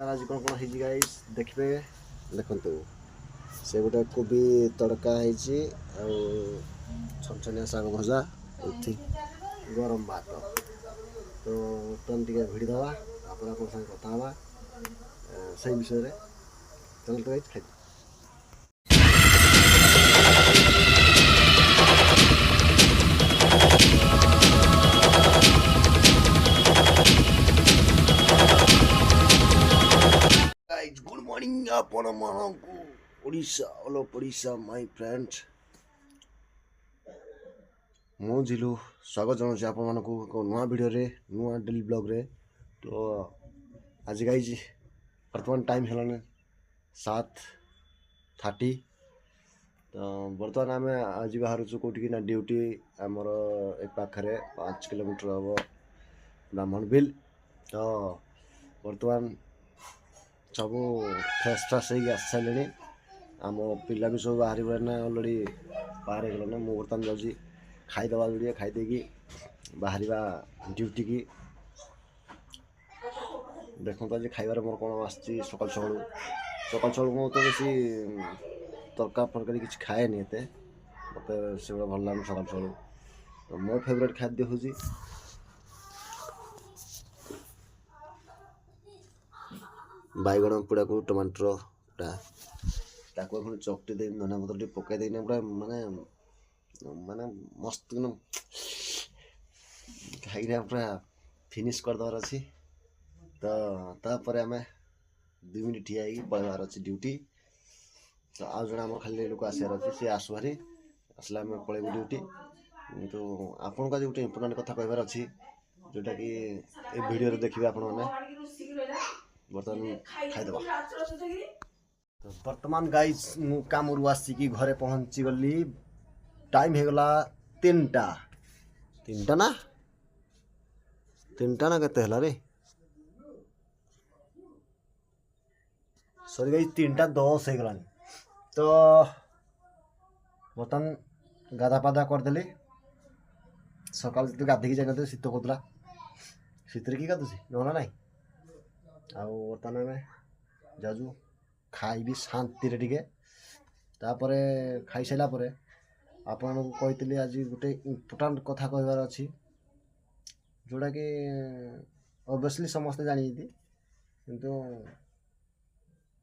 आज कौन कौन है गाइस देखिए देखो से गोटे कोबी तड़का है छनछनिया शाग भजा उठी गरम भात तो तुम टे भिड़ी दवा आप संगे कथा से विषय चल तो खाई गुड मॉर्निंग आपण मानकु Odisha all of Odisha my friends मु जिलु स्वागत जनाऊँ आपण मानकु एक नुआ वीडियो रे नुआ डेली ब्लॉग रे। तो आज गाइज वर्तमान टाइम है 7:30। तो बर्तमान आम आज बाहर कौटी ना ड्यूटी आमर ए पाखे 5 किलोमीटर हम ब्राह्मण बिल। तो बर्तमान सब फ्रेश फ्रेश हो आस सारे आम पिला भी सब बाहर ना अलरेडी बाहर गलाना मु बर्तमान जाऊँगी खाईदवा जोड़े खाईदे बाहर ड्यूटी की देखो आज खाइबार मोर कौन आसी सकाल सकाल सकाल मु तो बेसी तरकारी फरकारी किसी खाएनि एत मत से भल लगे सकाल सकाल। तो मो फेवरेट खाद्य हूँ बैगण पोड़ा को टमाटर पोड़ा ताको पुणी चकटी दे धनिया पत्र टे पकई देना पूरा माने माने मस्त एकदम खाई पूरा फिनिश करदेवार अच्छी। तो तापर आम 2 मिनट ठिया पलैबार अच्छे ड्यूटी। तो आज जन आम खाली लोक आसार अच्छे सी आसु भारी आसला आम पलैबू ड्यूटी। तो आपन को आज गोटे इम्पोर्टाट कथा कहबार अच्छी जोटा कि ए वीडियो देखिए आपण मैंने बर्तमान खाईदबा। तो बर्तमान गाइज मु काम आसिकी घरे पहुँची गली टाइम हो गला 3टा 3टा ना 3टा ना केते हला रे सॉरी गाइज 3:10 हो गला। तो बर्तमान गाधा पाधा करदेली सकाल तो गाधिकी जाए शीत कौला शीतर कि गाधुची ना ना बर्तमान आम जाजु खाइबी शांति टे तापर खाई सारा पर आपण कही आज गोटे इम्पोर्टाट कथा कहबार अच्छी जोड़ा कि ऑब्वियसली समस्ते जानी किंतु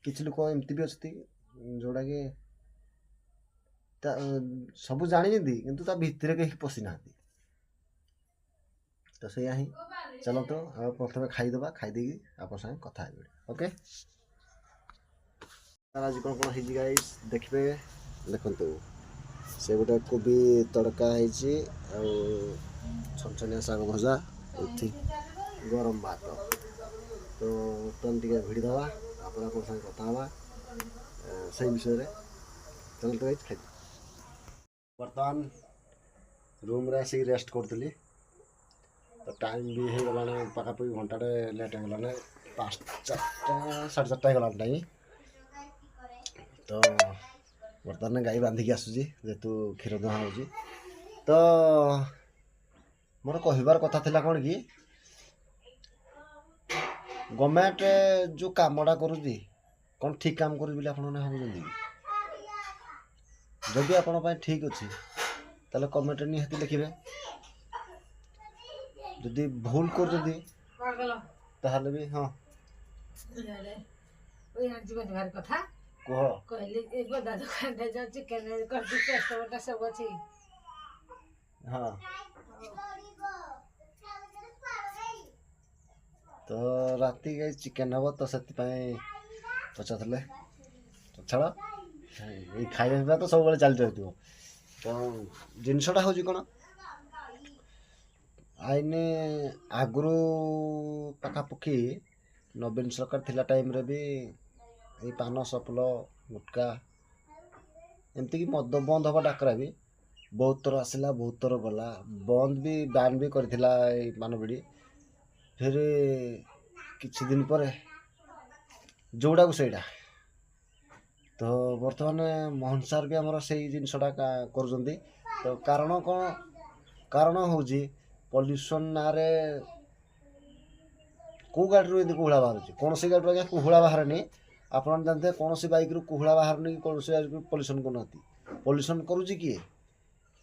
किसी लोग एमती भी अच्छी जोड़ा कि सब जानी किंतु ता भितर कहीं पशि ना। तो सैया ही चलो तो प्रथम खाईदबा खाईदे आप संगे कथा ओके। आज कौन कौन है गाइस देखिए देखो से गोटे कोबी तड़का है छनछनिया शाग भजा उठी गरम भात तो तुम टे भिड़ी दवा आप संगे कथा से विषय चल तो खाई बर्तमान रूम रे आसिक रेस्ट करी। तो टाइम भी हो गला पाखापाखि घंटाटे लेट हो गला 5:30 4:30 हो गला टाइम। तो बर्तमान गाई बांधिकी आसूसी जेहेतु क्षीर दुहा हो। तो मोर कहबार कथा थिला कौन कि गवर्नमेंट जो कामटा करुँच कौन ठीक काम कर भाई जदि आपण ठीक अच्छी ताले कमेंट निहाती लिखे जदि भूल कर भी हाँ कह हाँ तो राति गई चिकेन हम तो से पचारे तो छाड़ ये खाଇବା तो सब चली रही। तो जिनसटा हूँ कौन आईन आगु पाखापाखि नवीन सरकार थिला टाइम रे भी ये पान सफल गुटका एमती कि मद बंद हवा डाकरा भी बहुत थर आसला बहुत थर गला बंद भी बैन भी करथिला पान बिड़ी फिर किछि दिन पर जोड़ा को सहीटा। तो बर्तमान मोहन सार भी आमर से जिनसटा कर। तो कारण कौन कारण हूँ पल्यूसन ना କେଉଁ ଗାଡ଼ିରୁ ଏମିତି କୁହୁଳା ବାହାରୁଛି? କୌଣସି ଗାଡ଼ିରୁ ଆଜ୍ଞା କୁହୁଳା ବାହାରେନି। ଆପଣ ଜାଣିଥିବେ କୌଣସି ବାଇକ୍ରୁ କୁହୁଳା ବାହାରୁନି କି କୌଣସି ବାଇକ୍ରୁ ପଲ୍ୟୁସନ୍ କରୁନାହାନ୍ତି। ପଲ୍ୟୁସନ୍ କରୁଛି କିଏ?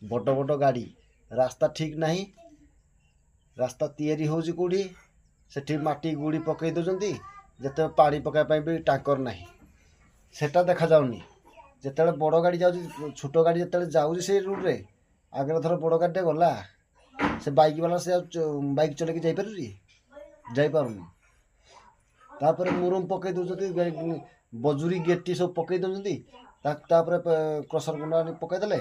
ବଡ଼ ବଡ଼ ଗାଡ଼ି। ରାସ୍ତା ଠିକ୍ ନାହିଁ, ରାସ୍ତା ତିଆରି ହେଉଛି କେଉଁଠି ସେଠି ମାଟି ଗୁଡ଼ି ପକାଇ ଦେଉଛନ୍ତି। ଯେତେବେଳେ ପାଣି ପକାଇବା ପାଇଁ ବି ଟାଙ୍କର ନାହିଁ, ସେଟା ଦେଖାଯାଉନି। ଯେତେବେଳେ ବଡ଼ ଗାଡ଼ି ଯାଉଛି, ଛୋଟ ଗାଡ଼ି ଯେତେବେଳେ ଯାଉଛି ସେଇ ରୁଟ୍ରେ, ଆଗରେ ଧର ବଡ଼ ଗାଡ଼ିଟେ ଗଲା, ସେ ବାଇକ୍ ବାଲା ସେ ବାଇକ୍ ଚଲେଇକି ଯାଇପାରୁଛି? ଯାଇପାରୁନି। ତାପରେ ମୁରୁମ୍ ପକାଇ ଦେଉଛନ୍ତି, ବଜୁରୀ ଗେଟି ସବୁ ପକାଇ ଦେଉଛନ୍ତି। ତାପରେ କ୍ରସର ଗୁଣ୍ଡ ଆଣି ପକାଇ ଦେଲେ,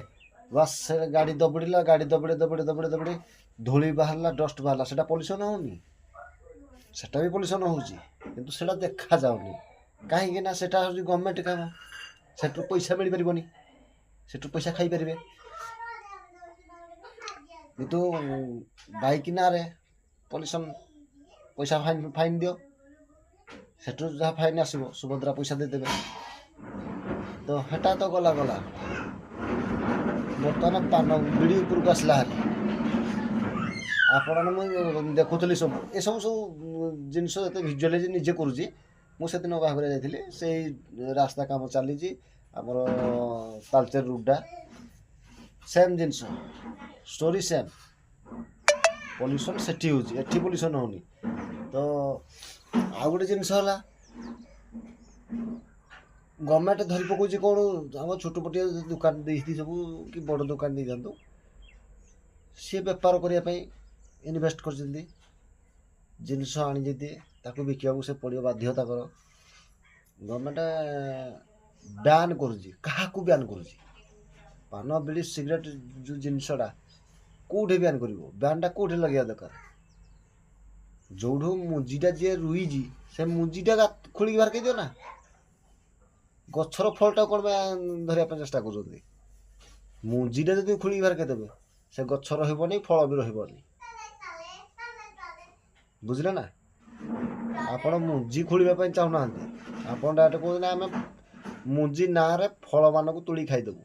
ବାସ୍ ସେ ଗାଡ଼ି ଦବଡ଼ିଲା, ଗାଡ଼ି ଦବଡ଼ି ଦବଡ଼ି ଦବଡ଼ି ଦବଡ଼ି ଧୂଳି ବାହାରିଲା, ଡଷ୍ଟ ବାହାରିଲା। ସେଟା ପଲ୍ୟୁସନ୍ ହେଉନି? ସେଟା ବି ପଲ୍ୟୁସନ୍ ହେଉଛି, କିନ୍ତୁ ସେଟା ଦେଖାଯାଉନି। କାହିଁକି ନା ସେଟା ହେଉଛି ଗଭର୍ଣ୍ଣମେଣ୍ଟ କାମ, ସେଠୁ ପଇସା ମିଳିପାରିବନି, ସେଠୁ ପଇସା ଖାଇପାରିବେ। କିନ୍ତୁ ବାଇକ୍ ନାଁରେ ପଲ୍ୟୁସନ୍, ପଇସା ଫାଇନ୍ ଦିଅ, ସେଠୁ ଯାହା ଫାଇନ୍ ଆସିବ ସୁଭଦ୍ରା ପଇସା ଦେଇଦେବେ। ତ ହେଟା ତ ଗଲା। ବର୍ତ୍ତମାନ ପାନ ବିଡ଼ି ଉପରକୁ ଆସିଲା ହାରି। ଆପଣମାନେ ମୁଁ ଦେଖୁଥିଲି ସବୁ ଏସବୁ ଜିନିଷ ଯେତେ ଭିଜୁଆଲାଇଜ୍ ନିଜେ କରୁଛି। ମୁଁ ସେଦିନ ବାହାଘର ଯାଇଥିଲି, ସେଇ ରାସ୍ତା କାମ ଚାଲିଛି ଆମର ତାଳଚେର ରୁଟ୍ଟା, ସେମ୍ ଜିନିଷ, ଷ୍ଟୋରି ସେମ୍। ପଲ୍ୟୁସନ୍ ସେଠି ହେଉଛି, ଏଠି ପଲ୍ୟୁସନ୍ ହେଉନି। ତ ଆଉ ଗୋଟେ ଜିନିଷ ହେଲା, ଗଭର୍ଣ୍ଣମେଣ୍ଟ ଧରି ପକାଉଛି କ'ଣ, ଆମ ଛୋଟପଟିଆ ଦୋକାନ ଦେଇଛି ସବୁ କି ବଡ଼ ଦୋକାନ ଦେଇଥାନ୍ତୁ, ସିଏ ବେପାର କରିବା ପାଇଁ ଇନଭେଷ୍ଟ କରିଛନ୍ତି, ଜିନିଷ ଆଣିଛନ୍ତି, ତାକୁ ବିକିବାକୁ ସେ ପଡ଼ିବ ବାଧ୍ୟତା କର। ଗଭର୍ଣ୍ଣମେଣ୍ଟ ବ୍ୟାନ୍ କରୁଛି। କାହାକୁ ବ୍ୟାନ୍ କରୁଛି? ପାନ ବିଡ଼ି ସିଗାରେଟ୍ ଯେଉଁ ଜିନିଷଟା କେଉଁଠି ବ୍ୟାନ୍ କରିବ? ବ୍ୟାନ୍ଟା କେଉଁଠି ଲଗାଇବା ଦରକାର? ଯେଉଁଠୁ ମୁଞ୍ଜିଟା ଯିଏ ରୁଇଛି ସେ ମୁଞ୍ଜିଟା ଖୋଳିକି ବାହାର କରିଦିଅ ନା। ଗଛର ଫଳଟା କ'ଣ ଧରିବା ପାଇଁ ଚେଷ୍ଟା କରୁଛନ୍ତି? ମୁଞ୍ଜିଟା ଯଦି ଖୋଳିକି ବାହାର କରିଦେବେ, ସେ ଗଛ ରହିବନି, ଫଳ ବି ରହିବନି। ବୁଝିଲେ ନା? ଆପଣ ମୁଞ୍ଜି ଖୋଳିବା ପାଇଁ ଚାହୁଁନାହାନ୍ତି, ଆପଣ ଡାଇରେକ୍ଟ କହୁଛନ୍ତି ଆମେ ମୁଞ୍ଜି ନାଁରେ ଫଳମାନଙ୍କୁ ତୋଳି ଖାଇଦେବୁ।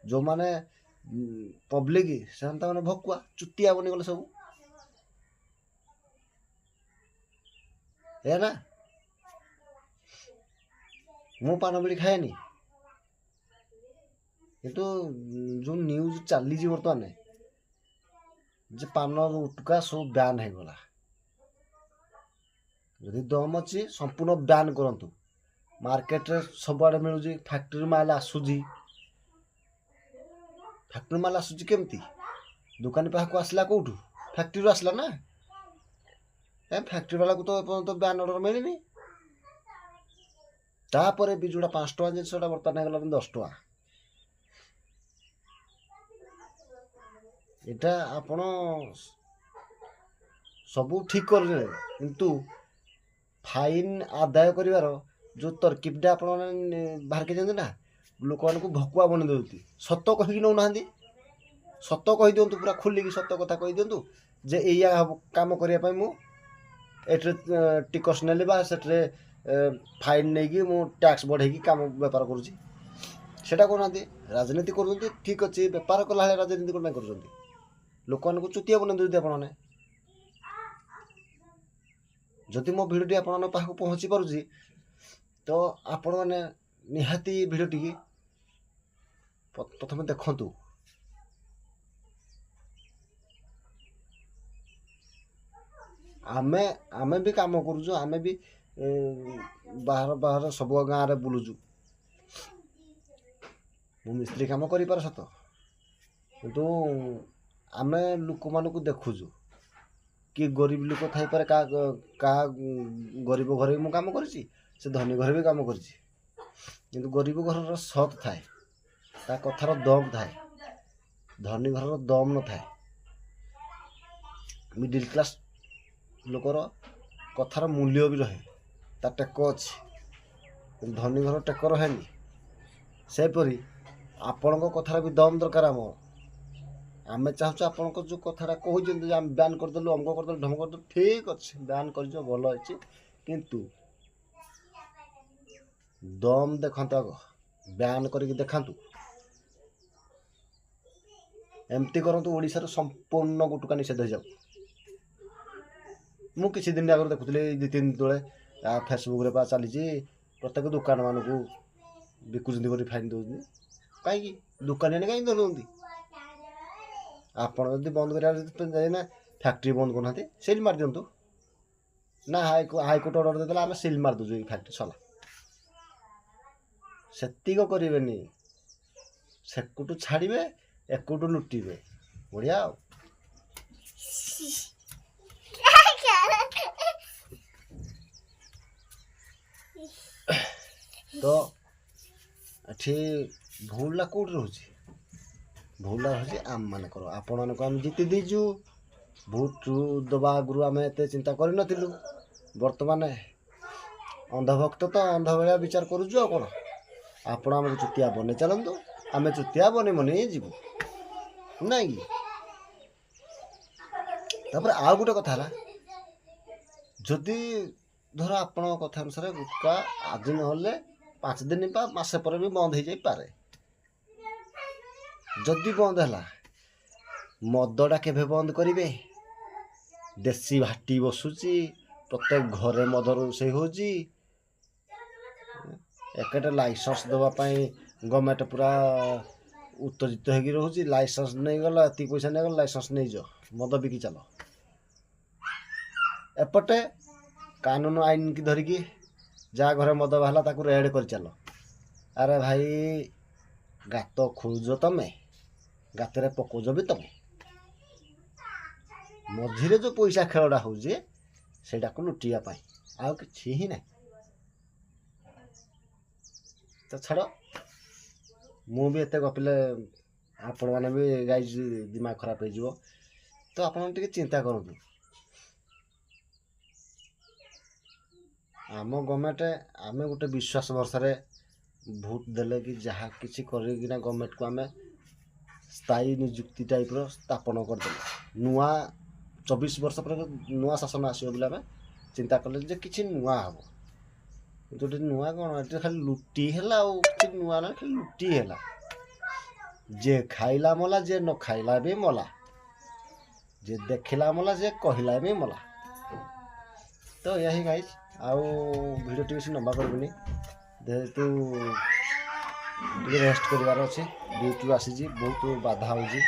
ଯେଉଁମାନେ ପବ୍ଲିକ୍ ସେମାନେ ତାମାନେ ଭକୁଆ ଚୁଟିଆ ବନିଗଲେ ସବୁ, ଏଇଆ ନା। ମୁଁ ପାନ ବିଡ଼ି ଖାଏନି, କିନ୍ତୁ ଯେଉଁ ନ୍ୟୁଜ୍ ଚାଲିଛି ବର୍ତ୍ତମାନ ଯେ ପାନ ଗୁଟଖା ସବୁ ବ୍ୟାନ୍ ହେଇଗଲା। ଯଦି ଦମ୍ ଅଛି ସମ୍ପୂର୍ଣ୍ଣ ବ୍ୟାନ୍ କରନ୍ତୁ। ମାର୍କେଟରେ ସବୁଆଡ଼େ ମିଳୁଛି, ଫ୍ୟାକ୍ଟ୍ରି ମାଲ୍ ଆସୁଛି। ଫ୍ୟାକ୍ଟ୍ରି ମାଲ୍ ଆସୁଛି କେମିତି? ଦୋକାନୀ ପାଖକୁ ଆସିଲା କେଉଁଠୁ? ଫ୍ୟାକ୍ଟ୍ରିରୁ ଆସିଲା ନା। ଫ୍ୟାକ୍ଟ୍ରି ବାଲାକୁ ତ ଏପର୍ଯ୍ୟନ୍ତ ବ୍ୟାନ୍ ଅର୍ଡ଼ର ମିଳିନି। ତାପରେ ବି ଯେଉଁଟା 5 ଟଙ୍କା ଜିନିଷଟା ବର୍ତ୍ତମାନ ହେଇଗଲାଣି 10 ଟଙ୍କା। এটা ଆପଣ ସବୁ ଠିକ୍ କରିବେ, କିନ୍ତୁ ଫାଇନ୍ ଆଦାୟ କରିବାର ଯେଉଁ ତରକିବଟା ଆପଣମାନେ ବାହାର କରିଛନ୍ତି ନା, ଲୋକମାନଙ୍କୁ ଭକୁଆ ବନେଇ ଦେଉଛନ୍ତି। ସତ କହିକି ନେଉନାହାନ୍ତି, ସତ କହିଦିଅନ୍ତୁ, ପୁରା ଖୋଲିକି ସତ କଥା କହିଦିଅନ୍ତୁ ଯେ ଏଇଆ କାମ କରିବା ପାଇଁ ମୁଁ ଏଠିରେ ଟିକସ ନେଲି ବା ସେଠିରେ ଫାଇନ୍ ନେଇକି ମୁଁ ଟ୍ୟାକ୍ସ ବଢ଼େଇକି କାମ ବେପାର କରୁଛି। ସେଇଟା କରୁନାହାନ୍ତି, ରାଜନୀତି କରୁଛନ୍ତି। ଠିକ୍ ଅଛି, ବେପାର କଲା ଭଳିଆ ରାଜନୀତି କ'ଣ ପାଇଁ କରୁଛନ୍ତି? ଲୋକମାନଙ୍କୁ ଚୁତିଆ ବନେଇ ଦେଉଛନ୍ତି ଆପଣମାନେ। ଯଦି ମୋ ଭିଡ଼ିଓଟି ଆପଣମାନଙ୍କ ପାଖକୁ ପହଞ୍ଚି ପାରୁଛି ତ ଆପଣମାନେ ନିହାତି ଭିଡ଼ିଓଟିକି ପ୍ରଥମେ ଦେଖନ୍ତୁ। ଆମେ ବି କାମ କରୁଛୁ, ଆମେ ବି ବାହାର ସବୁ ଗାଁରେ ବୁଲୁଛୁ। ମୁଁ ମିସ୍ତ୍ରୀ କାମ କରିପାରେ ସତ, କିନ୍ତୁ ଆମେ ଲୋକମାନଙ୍କୁ ଦେଖୁଛୁ। କିଏ ଗରିବ ଲୋକ ଥାଇପାରେ, କାହା ଗରିବ ଘରେ ବି ମୁଁ କାମ କରିଛି, ସେ ଧନୀ ଘରେ ବି କାମ କରିଛି। କିନ୍ତୁ ଗରିବ ଘରର ସତ୍ ଥାଏ, ତା କଥାର ଦମ୍ ଥାଏ, ଧନୀ ଘରର ଦମ୍ ନଥାଏ। ମିଡ଼ିଲ୍ କ୍ଲାସ୍ ଲୋକର କଥାର ମୂଲ୍ୟ ବି ରହେ, ତା ଟେକ ଅଛି, କିନ୍ତୁ ଧନୀ ଘର ଟେକ ରହେନି। ସେପରି ଆପଣଙ୍କ କଥାର ବି ଦମ୍ ଦରକାର। ଆମେ ଚାହୁଁଛୁ ଆପଣଙ୍କ ଯେଉଁ କଥାଟା କହୁଛନ୍ତି ଯେ ଆମେ ବ୍ୟାନ୍ କରିଦେଲୁ, ଅମକ କରିଦେଲୁ, ଢମକ କରିଦେଲୁ, ଠିକ୍ ଅଛି, ବ୍ୟାନ୍ କରିଛ, ଭଲ ଅଛି, କିନ୍ତୁ ଦମ୍ ଦେଖନ୍ତୁ, ଆଗ ବ୍ୟାନ୍ କରିକି ଦେଖାନ୍ତୁ। ଏମିତି କରନ୍ତୁ ଓଡ଼ିଶାରୁ ସମ୍ପୂର୍ଣ୍ଣ ଗୁଟୁକା ନିଷେଧ ହେଇଯାଉ। ମୁଁ କିଛି ଦିନ ଆଗରୁ ଦେଖୁଥିଲି 2-3 ଦିନ ତଳେ ଫେସବୁକ୍ରେ ବା ଚାଲିଛି ପ୍ରତ୍ୟେକ ଦୋକାନ ମାନଙ୍କୁ ବିକୁଛନ୍ତି ବୋଲି ଫାଇନ୍ ଦେଉଛନ୍ତି। କାହିଁକି ଦୋକାନୀମାନେ କାହିଁକି ଧରୁଛନ୍ତି? ଆପଣ ଯଦି ବନ୍ଦ କରିବାର ଯାଇନା ଫ୍ୟାକ୍ଟ୍ରି ବନ୍ଦ କରୁନାହାନ୍ତି, ସିଲ୍ ମାରିଦିଅନ୍ତୁ ନା। ହାଇକୋର୍ଟ ଅର୍ଡ଼ର ଦେଇଦେଲେ ଆମେ ସିଲ୍ ମାରିଦେଉଛୁ ଏଇ ଫ୍ୟାକ୍ଟ୍ରି ସଲା। ସେତିକ କରିବେନି, ସେକୁଟୁ ଛାଡ଼ିବେ ଏକୁଟୁ ଲୁଟିବେ। ବଢ଼ିଆ ଆଉ। ତ ଏଠି ଭୁଲଟା କେଉଁଠି ରହୁଛି? ଭୁଲଟା ରହୁଛି ଆମମାନଙ୍କର। ଆପଣମାନଙ୍କୁ ଆମେ ଜିତି ଦେଇଛୁ। ଭୋଟ ଦେବା ଆଗରୁ ଆମେ ଏତେ ଚିନ୍ତା କରିନଥିଲୁ। ବର୍ତ୍ତମାନ ଅନ୍ଧଭକ୍ତ ତ ଅନ୍ଧ ଭଳିଆ ବିଚାର କରୁଛୁ। ଆଉ କ'ଣ? ଆପଣ ଆମକୁ ଚୁତିଆ ବନେଇ ଚାଲନ୍ତୁ, ଆମେ ଚୁତିଆ ବନେଇ ଯିବୁ, ନାଇଁ କି? ତାପରେ ଆଉ ଗୋଟେ କଥା ହେଲା, ଯଦି ଧର ଆପଣଙ୍କ କଥା ଅନୁସାରେ ଗୁଟକା ଆଜି ନହେଲେ 5 ଦିନ ବା ମାସେ ପରେ ବି ବନ୍ଦ ହେଇଯାଇପାରେ। ଯଦି ବନ୍ଦ ହେଲା, ମଦଟା କେବେ ବନ୍ଦ କରିବେ? ଦେଶୀ ଭାଟି ବସୁଛି, ପ୍ରତ୍ୟେକ ଘରେ ମଦ ରୋଷେଇ ହେଉଛି। ଏକେଟେ ଲାଇସେନ୍ସ ଦେବା ପାଇଁ ଗଭର୍ଣ୍ଣମେଣ୍ଟ ପୁରା ଉତ୍ତେଜିତ ହେଇକି ରହୁଛି। ଲାଇସେନ୍ସ ନେଇଗଲା, ଏତିକି ପଇସା ନେଇଗଲା, ଲାଇସେନ୍ସ ନେଇଯାଅ, ମଦ ବିକି ଚାଲ। ଏପଟେ କାନୁନ ଆଇନ କି ଧରିକି ଯାହା ଘରେ ମଦ ବାହାରିଲା ତାକୁ ରେଡ଼ କରି ଚାଲ। ଆରେ ଭାଇ, ଗାତ ଖୋଳୁଛ ତମେ, ଗାତରେ ପକଉଛ ବି ତମେ। ମଝିରେ ଯେଉଁ ପଇସା ଖେଳଟା ହେଉଛି ସେଇଟାକୁ ଲୁଟିବା ପାଇଁ, ଆଉ କିଛି ହିଁ ନାହିଁ। ତ ଛାଡ଼, ମୁଁ ବି ଏତେ ଗପିଲେ ଆପଣମାନେ ବି ଗାଇଜ ଦିମାଗ ଖରାପ ହେଇଯିବ। ତ ଆପଣ ଟିକେ ଚିନ୍ତା କରନ୍ତୁ। ଆମ ଗଭର୍ଣ୍ଣମେଣ୍ଟ, ଆମେ ଗୋଟେ ବିଶ୍ୱାସ ଭରସାରେ ଭୋଟ ଦେଲେ କି ଯାହା କିଛି କରିକିନା ଗଭର୍ଣ୍ଣମେଣ୍ଟକୁ ଆମେ ସ୍ଥାୟୀ ନିଯୁକ୍ତି ଟାଇପ୍ର ସ୍ଥାପନ କରିଦେଲେ। ନୂଆ 24 ବର୍ଷ ପରେ ନୂଆ ଶାସନ ଆସିବ ବୋଲି ଆମେ ଚିନ୍ତା କଲେ ଯେ କିଛି ନୂଆ ହେବ। କିନ୍ତୁ ଏଠି ନୂଆ କ'ଣ? ଏଠି ଖାଲି ଲୁଟି ହେଲା। ଆଉ କିଛି ନୂଆ ନାହିଁ, ଖାଲି ଲୁଟି ହେଲା। ଯିଏ ଖାଇଲା ମଲା, ଯିଏ ନ ଖାଇଲା ବି ମଲା, ଯିଏ ଦେଖିଲା ମଲା, ଯିଏ କହିଲା ବି ମଲା। ତ ଏହା ହିଁ ଗାଇଜ। ଆଉ ଭିଡ଼ିଓ ଟିକେ ବେଶୀ ଲମ୍ବା କରିବିନି, ଯେହେତୁ ଟିକେ ରେଷ୍ଟ କରିବାର ଅଛି। ଡ୍ୟୁଟିରୁ ଆସିଛି, ବହୁତ ବାଧା ହେଉଛି।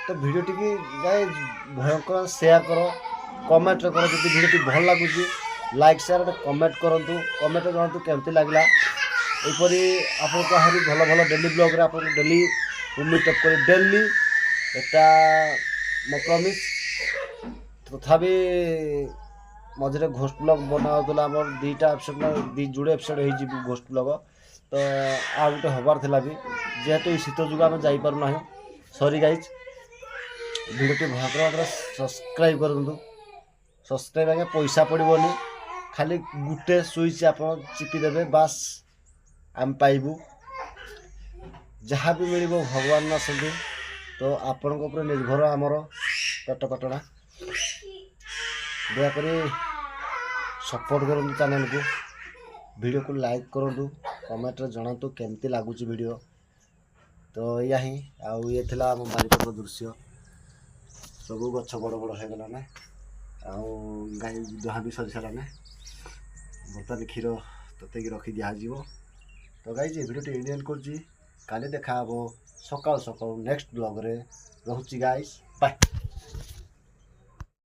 ତ ଭିଡ଼ିଓ ଟିକେ ଗାଇଜ ଭୟଙ୍କର ସେୟାର କର, କମେଣ୍ଟ କର। ଯଦି ଭିଡ଼ିଓଟି ଭଲ ଲାଗୁଛି ଲାଇକ୍ ସେୟାର ଗୋଟେ କମେଣ୍ଟ କରନ୍ତୁ। କମେଣ୍ଟରେ ଜଣାନ୍ତୁ କେମିତି ଲାଗିଲା। ଏହିପରି ଆପଣଙ୍କୁ ଆହୁରି ଭଲ ଭଲ ଡେଲି ବ୍ଲଗ୍ରେ ଆପଣଙ୍କୁ ଡେଲି ମିଟଅପ୍ କରି ଡେଲି, ଏଟା ମୋ ପ୍ରମିସ୍। ତଥାପି ମଝିରେ ଘୋଷ୍ଟ ବ୍ଲଗ୍ ବନା ହେଉଥିଲା ଆମର 2ଟା ଏପିସୋଡ଼ ନା ଯୋଡ଼େ ଏପିସୋଡ଼ ହେଇଛି ଘୋଷ୍ଟ ବ୍ଲଗ୍। ତ ଆଉ ଗୋଟେ ହେବାର ଥିଲା ବି, ଯେହେତୁ ଏଇ ଶୀତ ଯୋଗୁଁ ଆମେ ଯାଇପାରୁନାହିଁ। ସରି ଗାଇଜ। ଭିଡ଼ିଓଟି ଭୟଙ୍କର ଭାବରେ ସବସ୍କ୍ରାଇବ୍ କରନ୍ତୁ। ସବସ୍କ୍ରାଇବ୍ ଆଜ୍ଞା ପଇସା ପଡ଼ିବନି, ଖାଲି ଗୋଟେ ସୁଇଚ୍ ଆପଣ ଚିପି ଦେବେ, ବାସ୍ ଆମେ ପାଇବୁ। ଯାହା ବି ମିଳିବ ଭଗବାନ ଆସନ୍ତି। ତ ଆପଣଙ୍କ ଉପରେ ନିର୍ଭର ଆମର ପେଟ ପାଟଣା। ଦୟାକରି ସପୋର୍ଟ କରନ୍ତୁ ଚ୍ୟାନେଲକୁ। ଭିଡ଼ିଓକୁ ଲାଇକ୍ କରନ୍ତୁ, କମେଣ୍ଟରେ ଜଣାନ୍ତୁ କେମିତି ଲାଗୁଛି ଭିଡ଼ିଓ। ତ ଏଇଆ ହିଁ। ଆଉ ଇଏ ଥିଲା ଆମ ବାରିପଟର ଦୃଶ୍ୟ। ସବୁ ଗଛ ବଡ଼ ବଡ଼ ହେଇଗଲାଣି, ଆଉ ଗାଈ ଦୁହାଁ ବି ସରିସାରିଲାଣି। ବର୍ତ୍ତମାନ କ୍ଷୀର ତତେଇକି ରଖି ଦିଆଯିବ। ତ ଗାଇଜ ଭିଡ଼ିଓଟି ଏଣ୍ଡ କରୁଛି। କାଲି ଦେଖା ହେବ ସକାଳୁ ସକାଳୁ ନେକ୍ସଟ ବ୍ଲଗ୍ରେ। ରହୁଛି ଗାଇଜ, ବାଏ।